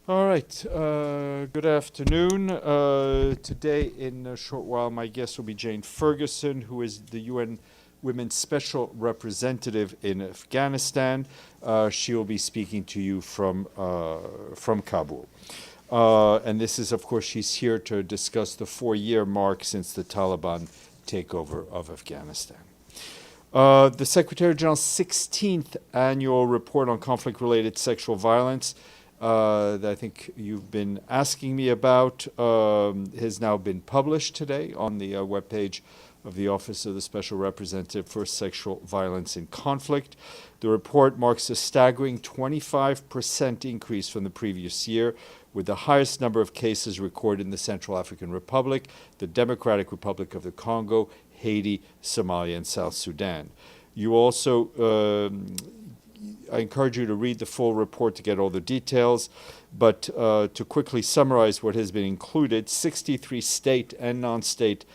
All right. Good afternoon. Today, in a short while, my guest will be Jane Ferguson, who is the UN Women's Special Representative in Afghanistan. She will be speaking to you from Kabul. And this is, of course, she's here to discuss the 4-year mark since the Taliban takeover of Afghanistan. The Secretary General's 16th annual report on conflict-related sexual violence that I think you've been asking me about has now been published today on the webpage of the Office of the Special Representative for Sexual Violence in Conflict. The report marks a staggering 25% increase from the previous year, with the highest number of cases recorded in the Central African Republic, the Democratic Republic of the Congo, Haiti, Somalia, and South Sudan. You also I encourage you to read the full report to get all the details, but to quickly summarize what has been included, 63 state and non-state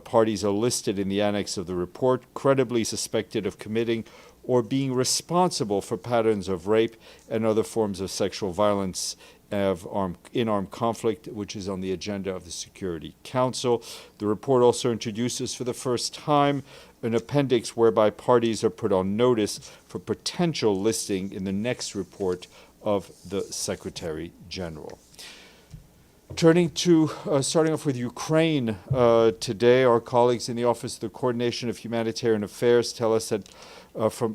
parties are listed in the annex of the report, credibly suspected of committing or being responsible for patterns of rape and other forms of sexual violence in armed conflict, which is on the agenda of the Security Council. The report also introduces for the first time an appendix whereby parties are put on notice for potential listing in the next report of the Secretary General. Starting off with Ukraine today, our colleagues in the Office of the Coordination of Humanitarian Affairs tell us that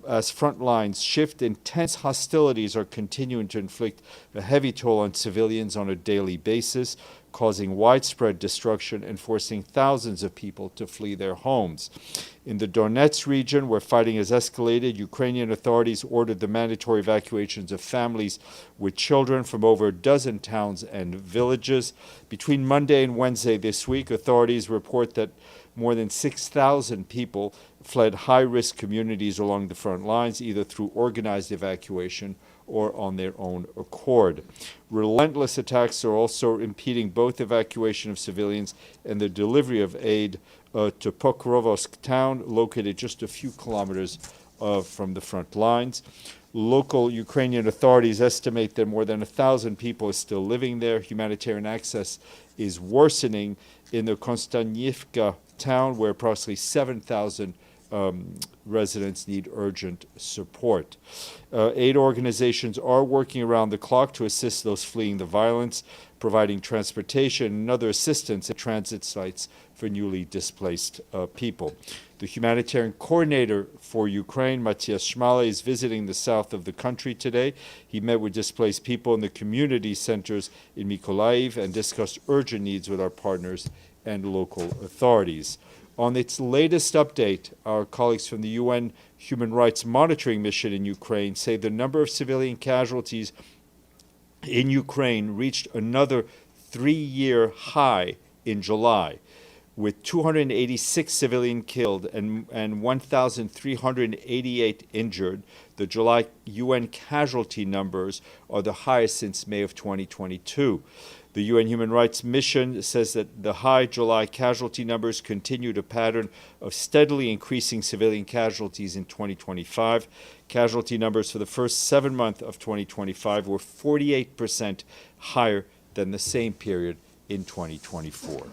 as front lines shift, intense hostilities are continuing to inflict a heavy toll on civilians on a daily basis, causing widespread destruction and forcing thousands of people to flee their homes. In the Donetsk region, where fighting has escalated, Ukrainian authorities ordered the mandatory evacuations of families with children from over a dozen towns and villages. Between Monday and Wednesday this week, authorities report that more than 6,000 people fled high-risk communities along the front lines, either through organized evacuation or on their own accord. Relentless attacks are also impeding both evacuation of civilians and the delivery of aid to Pokrovsk town, located just a few kilometers from the front lines. Local Ukrainian authorities estimate that more than 1,000 people are still living there. Humanitarian access is worsening in the Konstantinivka town, where approximately 7,000 residents need urgent support. Aid organizations are working around the clock to assist those fleeing the violence, providing transportation and other assistance at transit sites for newly displaced people. The humanitarian coordinator for Ukraine, Matthias Schmale, is visiting the south of the country today. He met with displaced people in the community centers in Mykolaiv and discussed urgent needs with our partners and local authorities. On its latest update, our colleagues from the UN Human Rights Monitoring Mission in Ukraine say the number of civilian casualties in Ukraine reached another 3-year high in July, with 286 civilians killed and 1,388 injured. The July UN casualty numbers are the highest since May of 2022. The UN Human Rights Mission says that the high July casualty numbers continued a pattern of steadily increasing civilian casualties in 2025. Casualty numbers for the first 7 months of 2025 were 48% higher than the same period in 2024.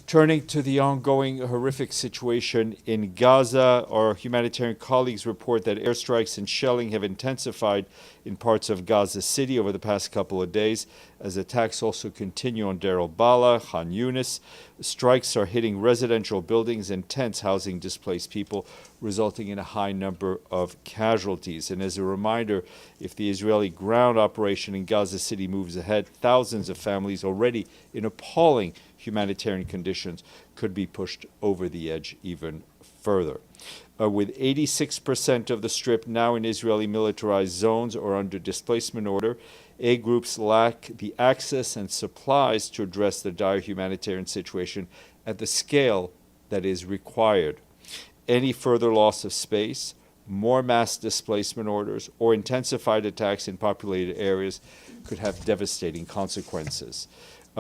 Turning to the ongoing horrific situation in Gaza, our humanitarian colleagues report that airstrikes and shelling have intensified in parts of Gaza City over the past couple of days, as attacks also continue on Deir al-Balah, Khan Yunis. Strikes are hitting residential buildings and tents housing displaced people, resulting in a high number of casualties. And as a reminder, if the Israeli ground operation in Gaza City moves ahead, thousands of families already in appalling humanitarian conditions could be pushed over the edge even further. With 86% of the Strip now in Israeli militarized zones or under displacement order, aid groups lack the access and supplies to address the dire humanitarian situation at the scale that is required. Any further loss of space, more mass displacement orders, or intensified attacks in populated areas could have devastating consequences.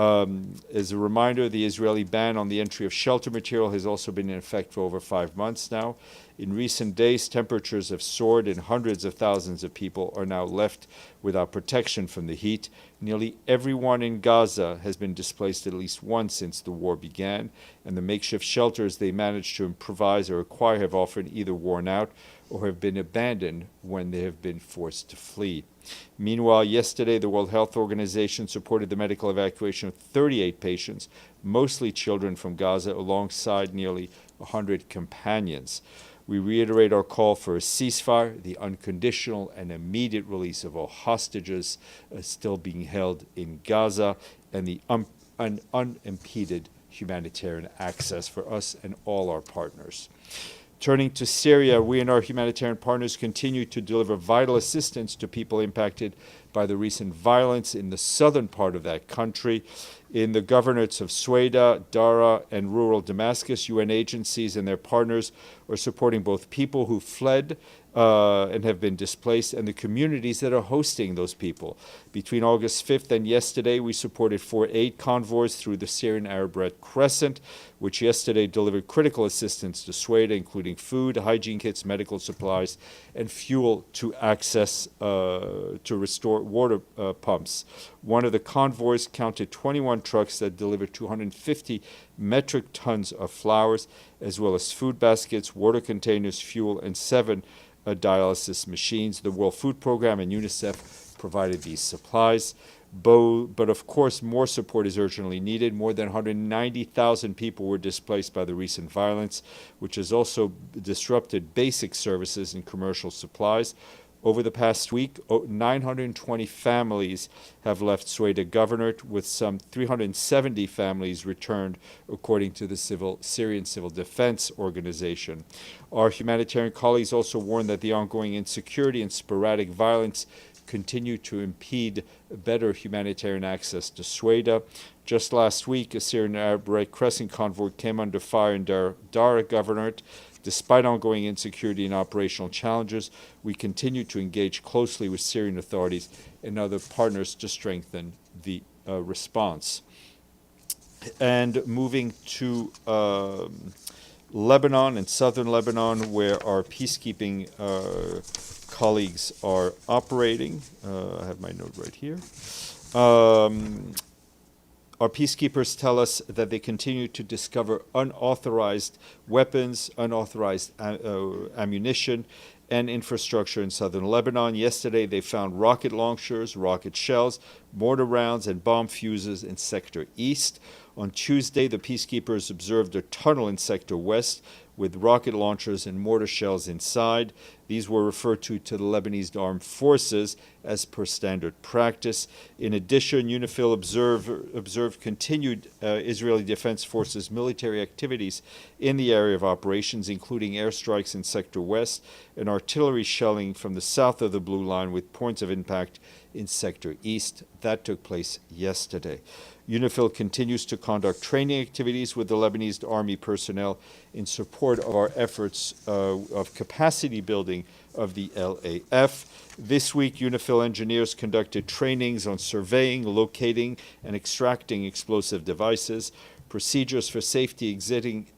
As a reminder, the Israeli ban on the entry of shelter material has also been in effect for over 5 months now. In recent days, temperatures have soared and hundreds of thousands of people are now left without protection from the heat. Nearly everyone in Gaza has been displaced at least once since the war began, and the makeshift shelters they managed to improvise or acquire have often either worn out or have been abandoned when they have been forced to flee. Meanwhile, yesterday, the World Health Organization supported the medical evacuation of 38 patients, mostly children from Gaza, alongside nearly 100 companions. We reiterate our call for a ceasefire, the unconditional and immediate release of all hostages still being held in Gaza, and an unimpeded humanitarian access for us and all our partners. Turning to Syria, we and our humanitarian partners continue to deliver vital assistance to people impacted by the recent violence in the southern part of that country. In the governorates of Sueda, Dara, and rural Damascus, UN agencies and their partners are supporting both people who fled and have been displaced and the communities that are hosting those people. Between August 5th and yesterday, we supported 4 aid convoys through the Syrian Arab Red Crescent, which yesterday delivered critical assistance to Sueda, including food, hygiene kits, medical supplies, and fuel to access to restore water pumps. One of the convoys counted 21 trucks that delivered 250 metric tons of flowers, as well as food baskets, water containers, fuel, and 7 dialysis machines. The World Food Program and UNICEF provided these supplies. But of course, more support is urgently needed. More than 190,000 people were displaced by the recent violence, which has also disrupted basic services and commercial supplies. Over the past week, 920 families have left Sueda Governorate, with some 370 families returned, according to the Syrian Civil Defense Organization. Our humanitarian colleagues also warn that the ongoing insecurity and sporadic violence continue to impede better humanitarian access to Sueda. Just last week, a Syrian Arab Red Crescent convoy came under fire in Dara Governorate. Despite ongoing insecurity and operational challenges, we continue to engage closely with Syrian authorities and other partners to strengthen the response. And moving to Lebanon and southern Lebanon, where our peacekeeping colleagues are operating. I have my note right here. Our peacekeepers tell us that they continue to discover unauthorized weapons, unauthorized ammunition, and infrastructure in southern Lebanon. Yesterday, they found rocket launchers, rocket shells, mortar rounds, and bomb fuses in Sector East. On Tuesday, the peacekeepers observed a tunnel in Sector West with rocket launchers and mortar shells inside. These were referred to the Lebanese armed forces as per standard practice. In addition, UNIFIL observed continued Israeli Defense Forces military activities in the area of operations, including airstrikes in Sector West and artillery shelling from the south of the Blue Line with points of impact in Sector East. That took place yesterday. UNIFIL continues to conduct training activities with the Lebanese army personnel in support of our efforts of capacity building of the LAF. This week, UNIFIL engineers conducted trainings on surveying, locating, and extracting explosive devices, procedures for safety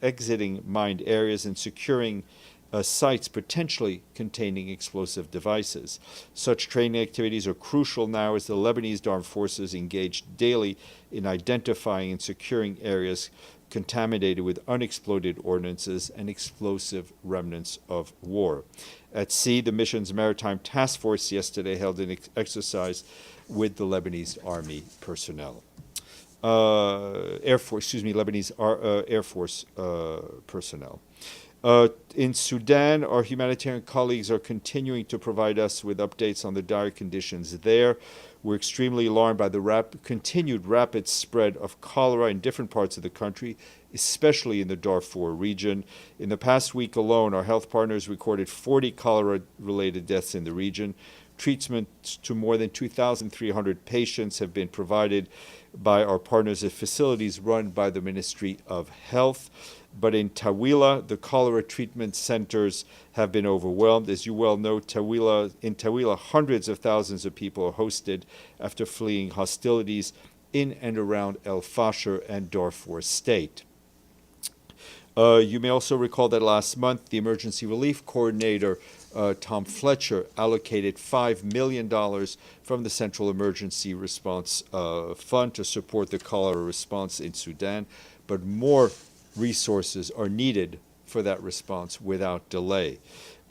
exiting mined areas, and securing sites potentially containing explosive devices. Such training activities are crucial now as the Lebanese armed forces engage daily in identifying and securing areas contaminated with unexploded ordnances and explosive remnants of war. At sea, the mission's Maritime Task Force yesterday held an exercise with the Lebanese Army personnel. Lebanese Air Force personnel. In Sudan, our humanitarian colleagues are continuing to provide us with updates on the dire conditions there. We're extremely alarmed by the continued rapid spread of cholera in different parts of the country, especially in the Darfur region. In the past week alone, our health partners recorded 40 cholera-related deaths in the region. Treatment to more than 2,300 patients have been provided by our partners at facilities run by the Ministry of Health. But in Tawila, the cholera treatment centers have been overwhelmed. As you well know, in Tawila, hundreds of thousands of people are hosted after fleeing hostilities in and around El Fasher and Darfur State. You may also recall that last month, the Emergency Relief Coordinator, Tom Fletcher, allocated $5 million from the Central Emergency Response Fund to support the cholera response in Sudan, but more resources are needed for that response without delay.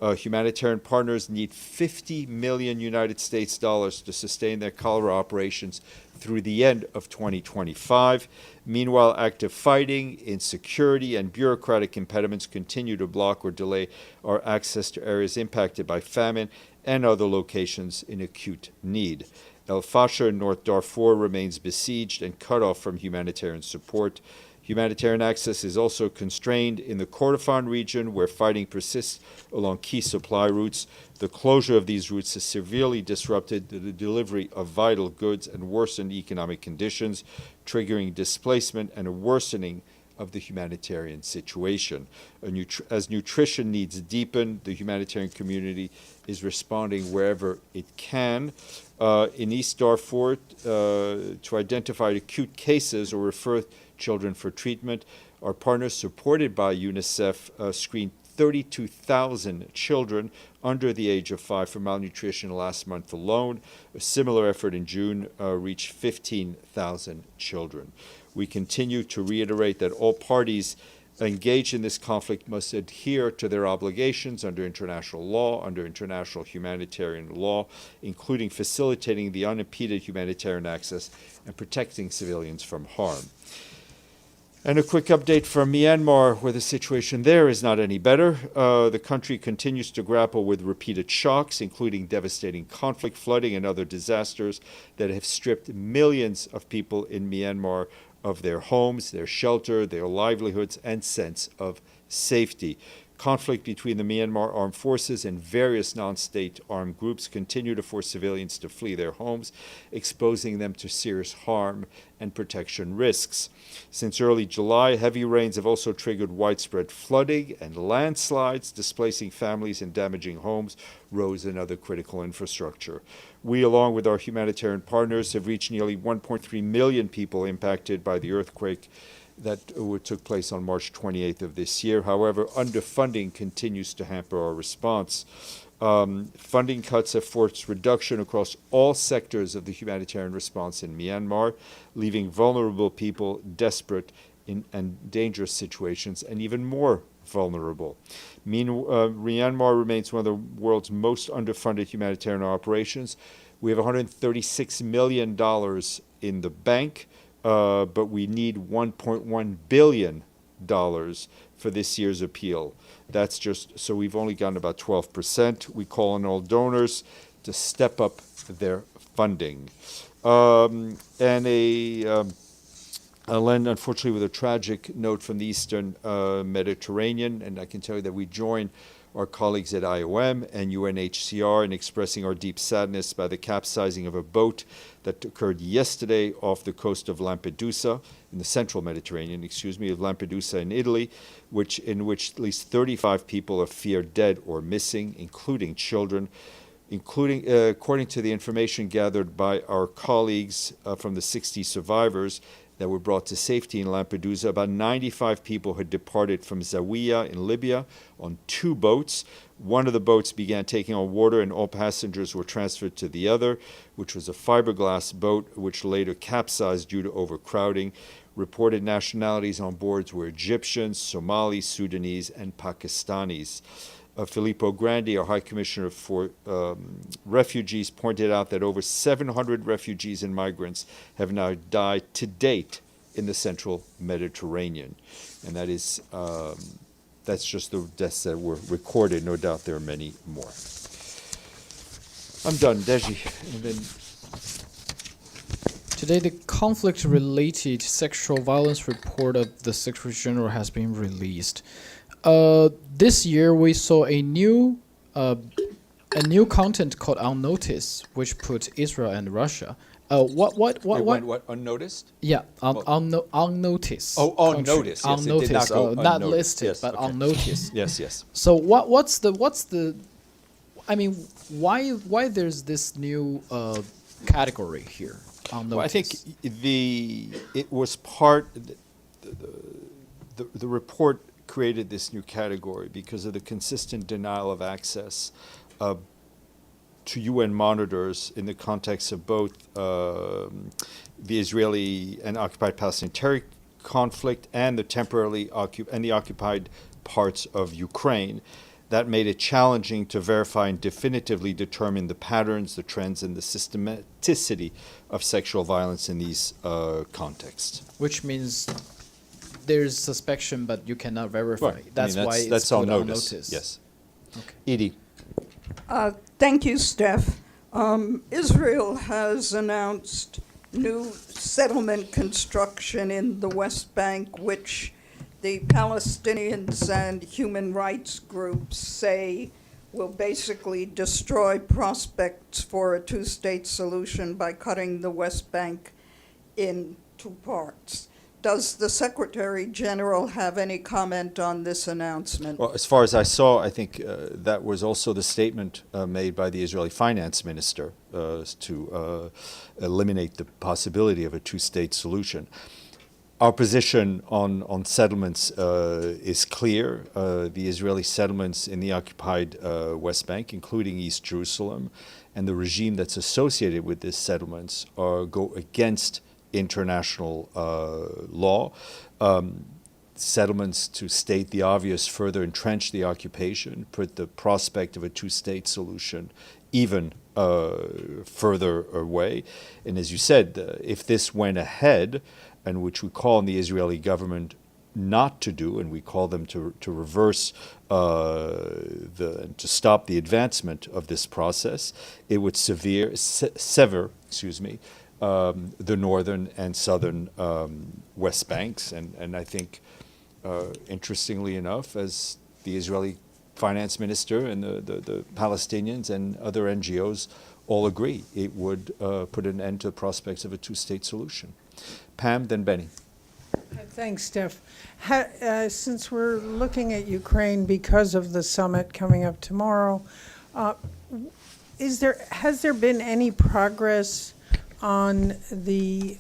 Humanitarian partners need 50 million United States dollars to sustain their cholera operations through the end of 2025. Meanwhile, active fighting, insecurity, and bureaucratic impediments continue to block or delay our access to areas impacted by famine and other locations in acute need. El Fasher in North Darfur remains besieged and cut off from humanitarian support. Humanitarian access is also constrained in the Kordofan region, where fighting persists along key supply routes. The closure of these routes has severely disrupted the delivery of vital goods and worsened economic conditions, triggering displacement and a worsening of the humanitarian situation. As nutrition needs deepen, the humanitarian community is responding wherever it can. In East Darfur, to identify acute cases or refer children for treatment, our partners, supported by UNICEF, screened 32,000 children under the age of 5 for malnutrition last month alone. A similar effort in June reached 15,000 children. We continue to reiterate that all parties engaged in this conflict must adhere to their obligations under international law, under international humanitarian law, including facilitating the unimpeded humanitarian access and protecting civilians from harm. And a quick update from Myanmar, where the situation there is not any better. The country continues to grapple with repeated shocks, including devastating conflict, flooding, and other disasters that have stripped millions of people in Myanmar of their homes, their shelter, their livelihoods, and sense of safety. Conflict between the Myanmar armed forces and various non-state armed groups continue to force civilians to flee their homes, exposing them to serious harm and protection risks. Since early July, heavy rains have also triggered widespread flooding and landslides, displacing families and damaging homes, roads, and other critical infrastructure. We, along with our humanitarian partners, have reached nearly 1.3 million people impacted by the earthquake that took place on March 28th of this year. However, underfunding continues to hamper our response. Funding cuts have forced reduction across all sectors of the humanitarian response in Myanmar, leaving vulnerable people desperate and dangerous situations and even more vulnerable. Myanmar remains one of the world's most underfunded humanitarian operations. We have $136 million in the bank, but we need $1.1 billion for this year's appeal. That's just, so we've only gotten about 12%. We call on all donors to step up their funding. And I'll end, unfortunately, with a tragic note from the Eastern Mediterranean, and I can tell you that we join our colleagues at IOM and UNHCR in expressing our deep sadness by the capsizing of a boat that occurred yesterday off the coast of Lampedusa, in the central Mediterranean, of Lampedusa in Italy, in which at least 35 people are feared dead or missing, including children. According to the information gathered by our colleagues from the 60 survivors that were brought to safety in Lampedusa, about 95 people had departed from Zawiya in Libya on 2 boats. One of the boats began taking on water and all passengers were transferred to the other, which was a fiberglass boat, which later capsized due to overcrowding. Reported nationalities on board were Egyptians, Somalis, Sudanese, and Pakistanis. Filippo Grandi, our High Commissioner for Refugees, pointed out that over 700 refugees and migrants have now died to date in the central Mediterranean. And that is, that's just the deaths that were recorded. No doubt there are many more. I'm done. Deji. And then today, the conflict-related sexual violence report of the Secretary General has been released. This year, we saw a new content called Unnoticed, which put Israel and Russia. What unnoticed? Yeah, unnoticed. Oh, unnoticed. Yes, unnoticed. It did not go Not unnoticed. listed, Yes, but okay. unnoticed. Yes. So what's the? I mean, why there's this new category here? on Well, I think notice? it was part the report created this new category because of the consistent denial of access to UN monitors in the context of both the Israeli and occupied Palestinian territory conflict and the the occupied parts of Ukraine. That made it challenging to verify and definitively determine the patterns, the trends, and the systematicity of sexual violence in these contexts. Which means there's suspicion, but you cannot verify. Right. That's why it's that's put on on notice. notice. Yes. Okay. Edie. Thank you, Steph. Israel has announced new settlement construction in the West Bank, which the Palestinians and human rights groups say will basically destroy prospects for a two-state solution by cutting the West Bank in two parts. Does the Secretary General have any comment on this announcement? Well, as far as I saw, I think that was also the statement made by the Israeli finance minister to eliminate the possibility of a two-state solution. Our position on settlements is clear. The Israeli settlements in the occupied West Bank, including East Jerusalem, and the regime that's associated with these settlements go against international law. Settlements, to state the obvious, further entrench the occupation, put the prospect of a two-state solution even further away. And as you said, if this went ahead, and which we call on the Israeli government not to do, and we call them to reverse to stop the advancement of this process, it would sever the northern and southern West Banks. And I think, interestingly enough, as the Israeli finance minister and the Palestinians and other NGOs all agree, it would put an end to the prospects of a two-state solution. Pam, then Benny. Thanks, Steph. Since we're looking at Ukraine because of the summit coming up tomorrow, has there been any progress on the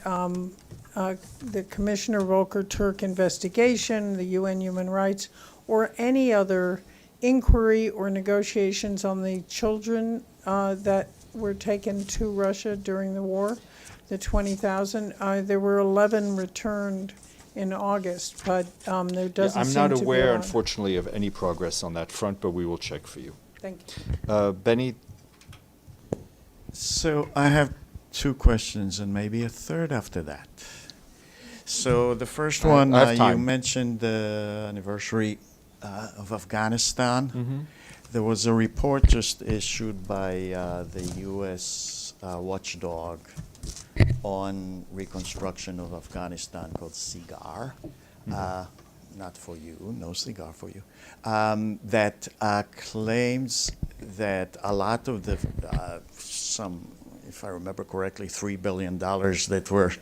Commissioner Volker Turk investigation, the UN human rights, or any other inquiry or negotiations on the children that were taken to Russia during the war? The 20,000. There were 11 returned in August, but there doesn't seem to be. I'm not aware, unfortunately, of any progress on that front, but we will check for you. Thank you. Benny? So I have two questions and maybe a third after that. So the first one, I have you time. mentioned the anniversary of Afghanistan. Mm-hmm. There was a report just issued by the U.S. watchdog on reconstruction of Afghanistan called CIGAR. Not for you, no cigar for you. That claims that a lot of the, if I remember correctly, $3 billion that were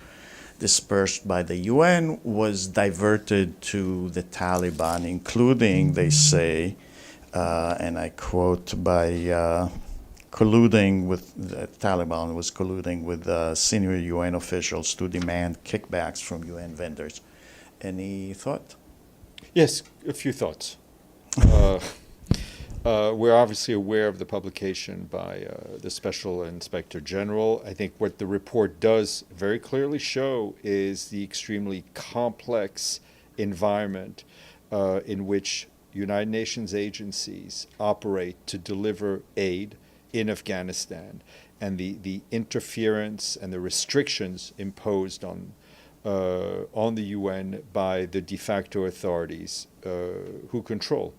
dispersed by the UN was diverted to the Taliban, including, they say, and I quote, by colluding with the Taliban was colluding with senior UN officials to demand kickbacks from UN vendors. Any thought? Yes, a few thoughts. We're obviously aware of the publication by the Special Inspector General. I think what the report does very clearly show is the extremely complex environment in which United Nations agencies operate to deliver aid in Afghanistan, and the interference and the restrictions imposed on the UN by the de facto authorities who control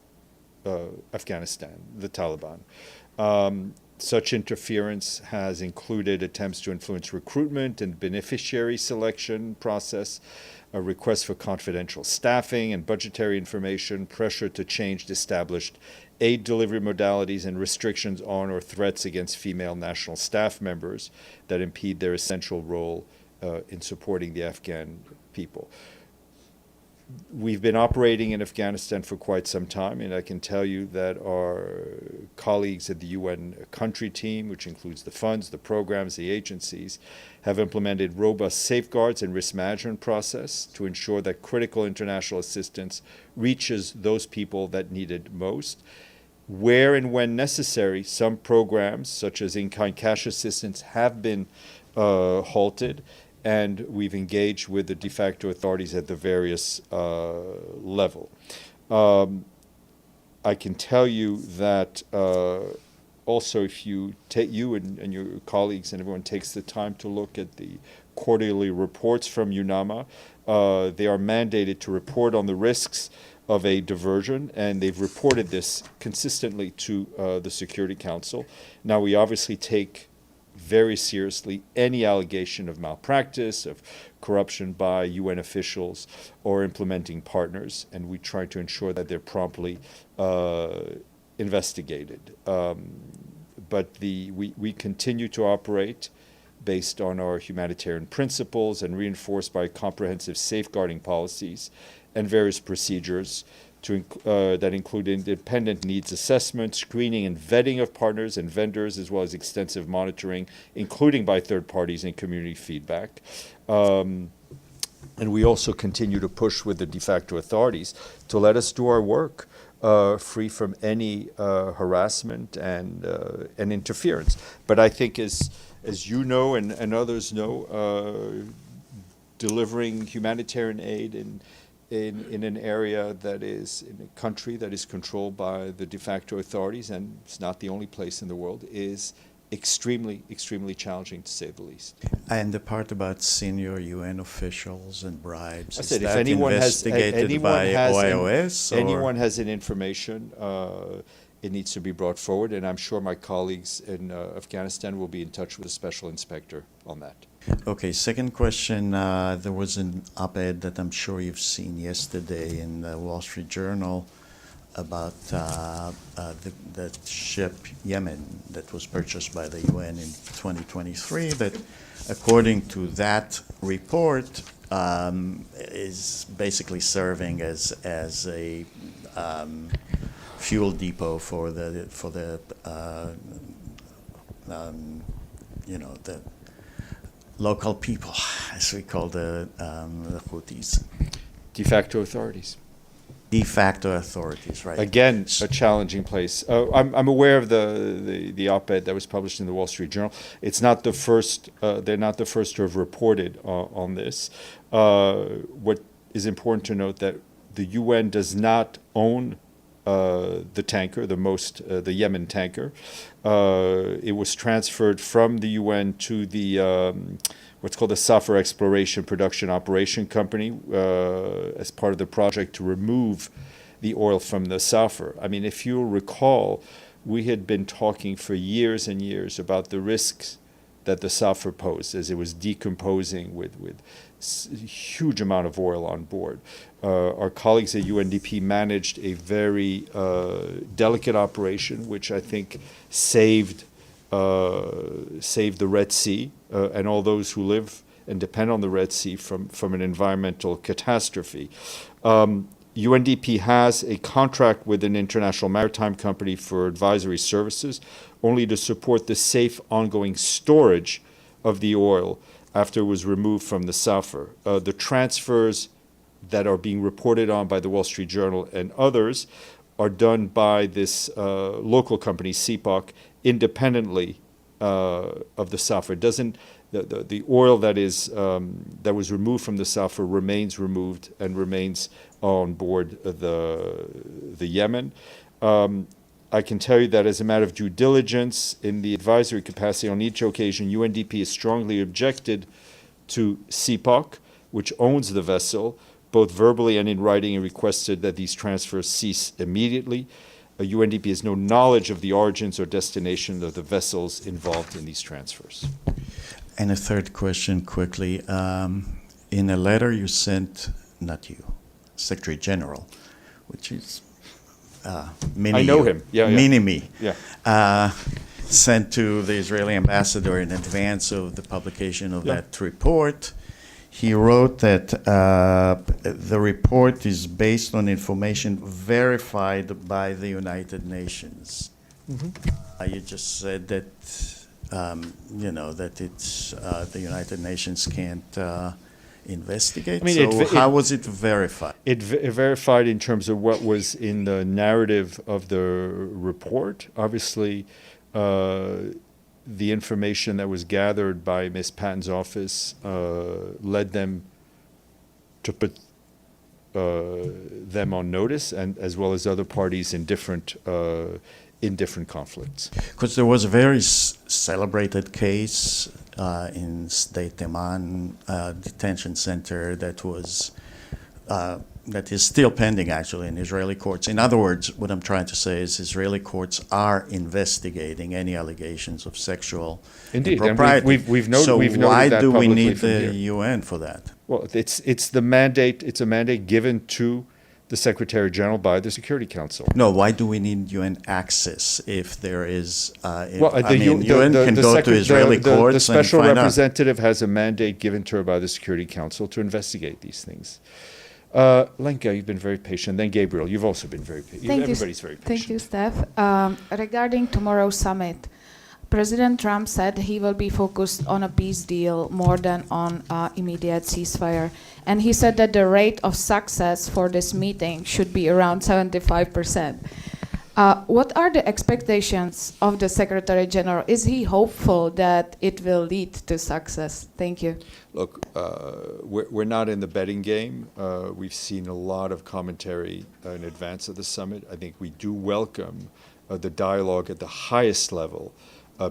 Afghanistan, the Taliban. Such interference has included attempts to influence recruitment and beneficiary selection process, a request for confidential staffing and budgetary information, pressure to change established aid delivery modalities, and restrictions on or threats against female national staff members that impede their essential role in supporting the Afghan people. we've been operating in Afghanistan for quite some time, and I can tell you that our colleagues at the UN country team, which includes the funds, the programs, the agencies, have implemented robust safeguards and risk management process to ensure that critical international assistance reaches those people that need it most. Where and when necessary, some programs, such as in-kind cash assistance, have been halted, and we've engaged with the de facto authorities at the various level. I can tell you that also, if you and your colleagues and everyone takes the time to look at the quarterly reports from UNAMA, they are mandated to report on the risks of a diversion, and they've reported this consistently to the Security Council. Now, we obviously take very seriously any allegation of malpractice, of corruption by UN officials or implementing partners, and we try to ensure that they're promptly investigated. But we continue to operate based on our humanitarian principles and reinforced by comprehensive safeguarding policies and various procedures that include independent needs assessment, screening and vetting of partners and vendors, as well as extensive monitoring, including by third parties and community feedback. And we also continue to push with the de facto authorities to let us do our work free from any harassment and interference. But I think as you know and others know, delivering humanitarian aid in an area that is, in a country that is controlled by the de facto authorities, and it's not the only place in the world, is extremely, extremely challenging, to say the least. And the part about senior UN officials and bribes, I said, is if that anyone investigated by OIOS? Anyone has any information, it needs to be brought forward, and I'm sure my colleagues in Afghanistan will be in touch with the special inspector on that. Okay, second question. There was an op-ed that I'm sure you've seen yesterday in the Wall Street Journal about the ship Yemen that was purchased by the UN in 2023, that according to that report is basically serving as a fuel depot for the local people, as we call the Houthis. De facto authorities. De facto authorities, right? Again, a challenging place. I'm aware of the op-ed that was published in the Wall Street Journal. It's not the first. They're not the first to have reported on this. What is important to note that the UN does not own the tanker, the Yemen tanker. It was transferred from the UN to the what's called the Safar Exploration Production Operation Company as part of the project to remove the oil from the Safar. I mean, if you'll recall, we had been talking for years and years about the risks that the Safar posed as it was decomposing with huge amount of oil on board. Our colleagues at UNDP managed a very delicate operation, which I think saved the Red Sea and all those who live and depend on the Red Sea from an environmental catastrophe. UNDP has a contract with an international maritime company for advisory services, only to support the safe ongoing storage of the oil after it was removed from the Safar. The transfers that are being reported on by the Wall Street Journal and others are done by this local company, CPOC, independently of the Safar. It doesn't. The oil that was removed from the Safar remains removed and remains on board the Yemen. I can tell you that as a matter of due diligence in the advisory capacity on each occasion, UNDP has strongly objected to CPOC, which owns the vessel, both verbally and in writing, and requested that these transfers cease immediately. UNDP has no knowledge of the origins or destination of the vessels involved in these transfers. And a third question quickly. In a letter you sent, not you, Secretary General, which is I know him. Yeah, yeah. Mini-me. Yeah. Sent to the Israeli ambassador in advance of the publication of that report. he wrote that the report is based on information verified by the United Nations. You just said that, that it's the United Nations can't investigate. I mean, so how was it verified? It verified in terms of what was in the narrative of the report. Obviously, the information that was gathered by Ms. Patton's office led them to put them on notice, and as well as other parties in different conflicts. Because there was a very celebrated case in Stéphane detention center that was that is still pending actually in Israeli courts. In other words, what I'm trying to say is Israeli courts are investigating any allegations of sexual impropriety. And we've noted so we've why noted that do we publicly need from the here. UN for that? Well, it's the mandate. It's a mandate given to the Secretary General by the Security Council. No, why do we need UN access if there is? UN can go to Israeli courts The special and find out. representative has a mandate given to her by the Security Council to investigate these things. Lenka, you've been very patient. Then Gabriel, you've also been very patient. Everybody's very patient. Thank you, Steph. Regarding tomorrow's summit, President Trump said he will be focused on a peace deal more than on immediate ceasefire. And he said that the rate of success for this meeting should be around 75%. What are the expectations of the Secretary General? Is he hopeful that it will lead to success? Thank you. Look, we're not in the betting game. We've seen a lot of commentary in advance of the summit. I think we do welcome the dialogue at the highest level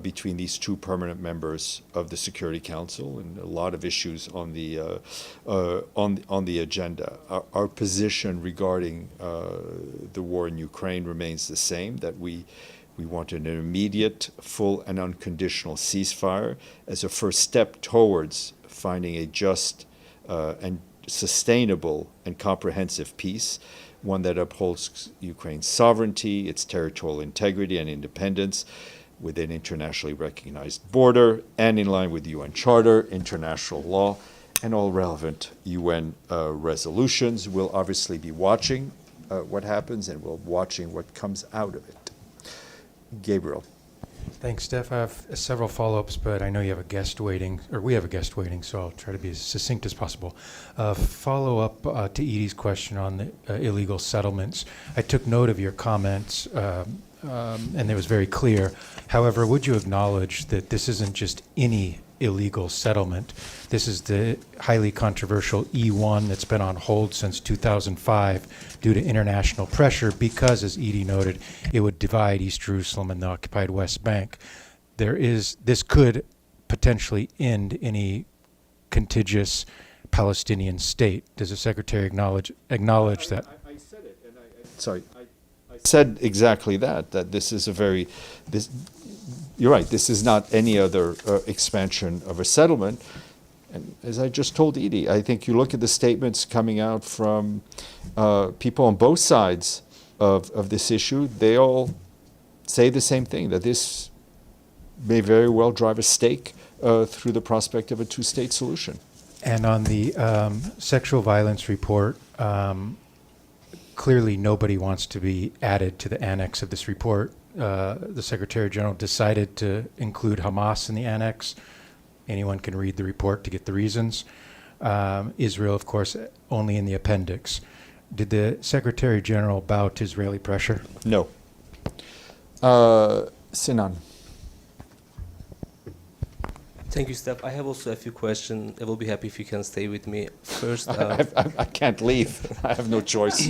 between these two permanent members of the Security Council, and a lot of issues on the agenda. Our position regarding the war in Ukraine remains the same, that we want an immediate, full, and unconditional ceasefire as a first step towards finding a just and sustainable and comprehensive peace, one that upholds Ukraine's sovereignty, its territorial integrity and independence, within internationally recognized border and in line with the UN Charter, international law, and all relevant UN resolutions. We'll obviously be watching what happens, and we'll be watching what comes out of it. Gabriel. Thanks, Steph. I have several follow-ups, but I know you have a guest waiting, or we have a guest waiting, so I'll try to be as succinct as possible. Follow-up to Edie's question on the illegal settlements. I took note of your comments, and it was very clear. However, would you acknowledge that this isn't just any illegal settlement? This is the highly controversial E1 that's been on hold since 2005 due to international pressure because, as Edie noted, it would divide East Jerusalem and the occupied West Bank. This could potentially end any contiguous Palestinian state. Does the Secretary acknowledge that? I said it, and I said exactly that this is you're right, this is not any other expansion of a settlement. And as I just told Edie, I think you look at the statements coming out from people on both sides of this issue, they all say the same thing, that this may very well drive a stake through the prospect of a two-state solution. And on the sexual violence report, clearly nobody wants to be added to the annex of this report. The Secretary General decided to include Hamas in the annex. Anyone can read the report to get the reasons. Israel, of course, only in the appendix. Did the Secretary General bow to Israeli pressure? No. Sinan. Thank you, Steph. I have also a few questions. I will be happy if you can stay with me. First, I can't leave. I have no choice.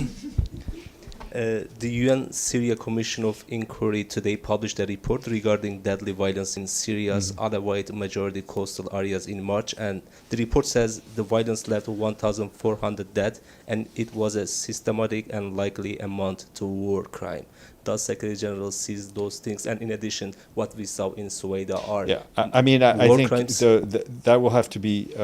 The UN Syria Commission of Inquiry today published a report regarding deadly violence in Syria's other white majority coastal areas in March, and the report says the violence left 1,400 dead, and it was a systematic and likely amount to war crime. Does Secretary General sees those things? And in addition, what we saw in Sueda are I think crimes? that will have to be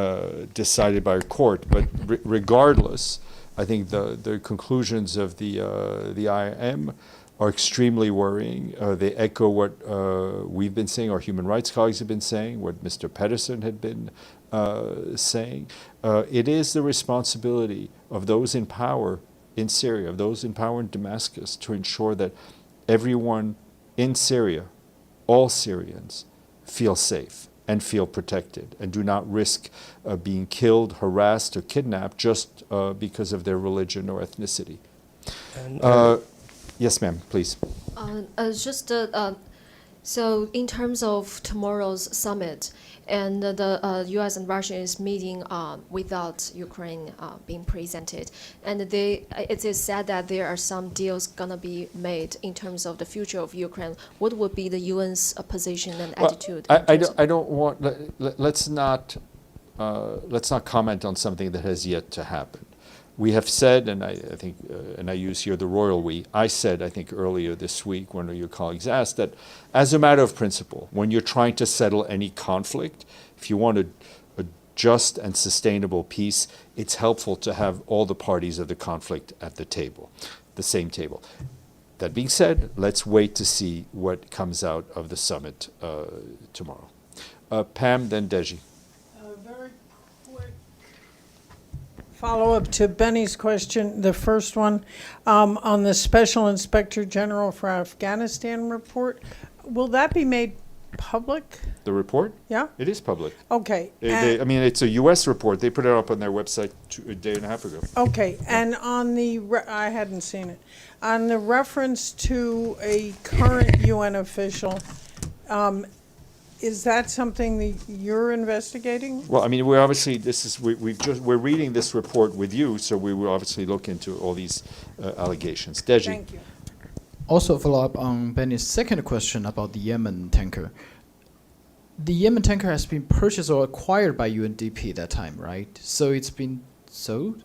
decided by a court. But regardless, I think the conclusions of the IIM are extremely worrying. They echo what we've been saying, our human rights colleagues have been saying, what Mr. Pedersen had been saying. It is the responsibility of those in power in Syria, of those in power in Damascus, to ensure that everyone in Syria, all Syrians, feel safe and feel protected and do not risk being killed, harassed, or kidnapped just because of their religion or ethnicity. And, Yes, ma'am, please. So in terms of tomorrow's summit, and the U.S. and Russia is meeting without Ukraine being presented, and it is said that there are some deals gonna be made in terms of the future of Ukraine. What would be the UN's position and attitude? I don't want. Let's not comment on something that has yet to happen. We have said, and I think, and I use here the royal we, I said, I think earlier this week, one of your colleagues asked, that as a matter of principle, when you're trying to settle any conflict, if you want a just and sustainable peace, it's helpful to have all the parties of the conflict at the table, the same table. That being said, let's wait to see what comes out of the summit tomorrow. Pam, then Deji. Very quick follow-up to Benny's question, the first one, on the Special Inspector General for Afghanistan report. Will that be made public? The report? Yeah? It is public. Okay. I mean, it's a U.S. report. They put it up on their website a day and a half ago. Okay, and on the, I hadn't seen it, on the reference to a current UN official, is that something that you're investigating? Well, I mean, we're obviously, we're reading this report with you, so we will obviously look into all these allegations. Deji. Thank you. Also follow up on Benny's second question about the Yemen tanker. The Yemen tanker has been purchased or acquired by UNDP that time, right? So it's been sold?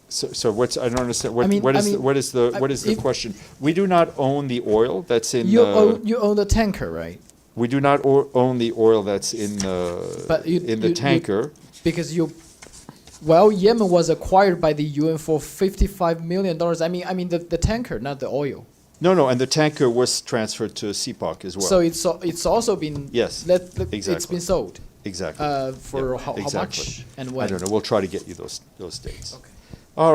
So what's, I don't understand, I mean- what is the question? We do not own the oil that's in You own the tanker, right? we do not own the oil that's in But the tanker. Because Yemen was acquired by the UN for $55 million. I mean the tanker, not the oil. No, and the tanker was transferred to CPOC as well. So it's also been Yes, it's exactly. been sold. Exactly. For Yeah, how exactly. much and I when? don't know. We'll try to get you those dates. Okay. All right.